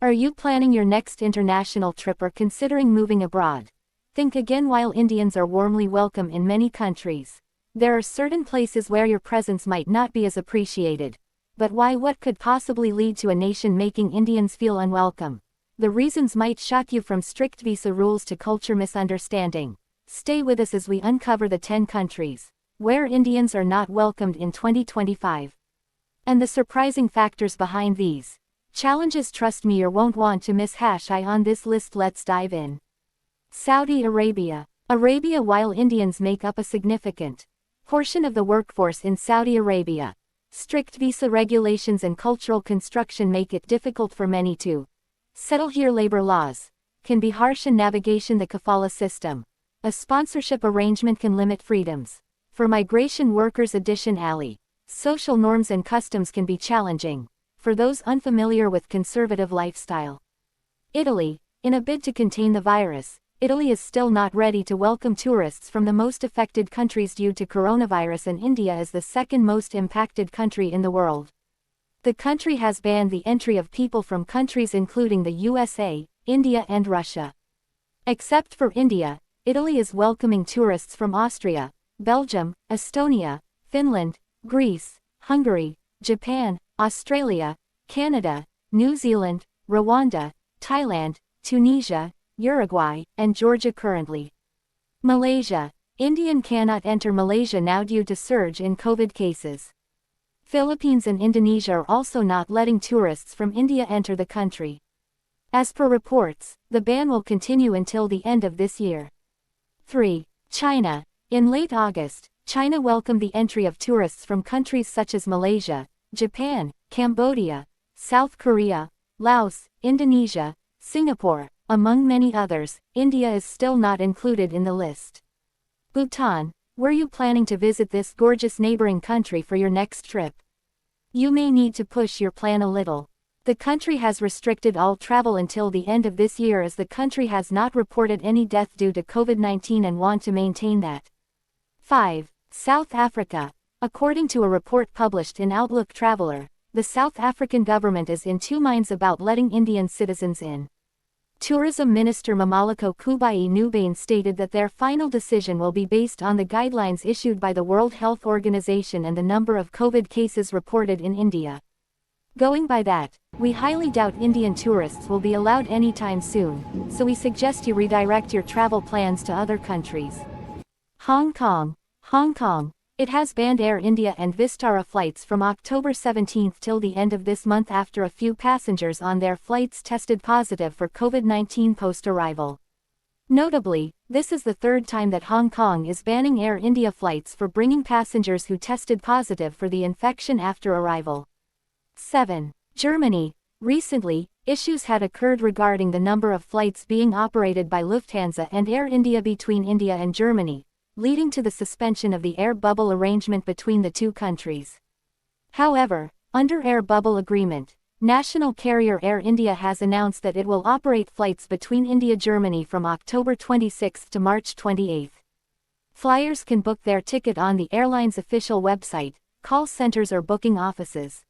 Are you planning your next international trip or considering moving abroad? Think again. While Indians are warmly welcome in many countries, there are certain places where your presence might not be as appreciated. But why? What could possibly lead to a nation making Indians feel unwelcome? The reasons might shock you, from strict visa rules to culture misunderstanding. Stay with us as we uncover the 10 countries where Indians are not welcomed in 2025. And the surprising factors behind these challenges. Trust me, you won't want to miss #I on this list. Let's dive in. Saudi Arabia. While Indians make up a significant portion of the workforce in Saudi Arabia, strict visa regulations and cultural construction make it difficult for many to settle here. Labor laws can be harsh, and navigation the kafala system, a sponsorship arrangement, can limit freedoms for migration workers. Additionally, social norms and customs can be challenging for those unfamiliar with conservative lifestyle. Italy. In a bid to contain the virus, Italy is still not ready to welcome tourists from the most affected countries due to coronavirus, and India is the second most impacted country in the world. The country has banned the entry of people from countries including the USA, India and Russia. Except for India, Italy is welcoming tourists from Austria, Belgium, Estonia, Finland, Greece, Hungary, Japan, Australia, Canada, New Zealand, Rwanda, Thailand, Tunisia, Uruguay, and Georgia. Currently, Malaysia. Indian cannot enter Malaysia now due to surge in COVID cases. Philippines and Indonesia are also not letting tourists from India enter the country. As per reports, the ban will continue until the end of this year. 3. China. In late August, China welcomed the entry of tourists from countries such as Malaysia, Japan, Cambodia, South Korea, Laos, Indonesia, Singapore, among many others. India is still not included in the list. Bhutan. Were you planning to visit this gorgeous neighboring country for your next trip? You may need to push your plan a little. The country has restricted all travel until the end of this year, as the country has not reported any death due to COVID-19 and want to maintain that. 5. South Africa. According to a report published in Outlook Traveler, the South African government is in two minds about letting Indian citizens in. Tourism Minister Mamalako Kubai Nubane stated that their final decision will be based on the guidelines issued by the World Health Organization and the number of COVID cases reported in India. Going by that, we highly doubt Indian tourists will be allowed anytime soon, so we suggest you redirect your travel plans to other countries. Hong Kong. It has banned Air India and Vistara flights from October 17 till the end of this month after a few passengers on their flights tested positive for COVID-19 post-arrival. Notably, this is the third time that Hong Kong is banning Air India flights for bringing passengers who tested positive for the infection after arrival. 7. Germany. Recently, issues had occurred regarding the number of flights being operated by Lufthansa and Air India between India and Germany, leading to the suspension of the air bubble arrangement between the two countries. However, under air bubble agreement, national carrier Air India has announced that it will operate flights between India-Germany from October 26 to March 28. Flyers can book their ticket on the airline's official website, call centers or booking offices.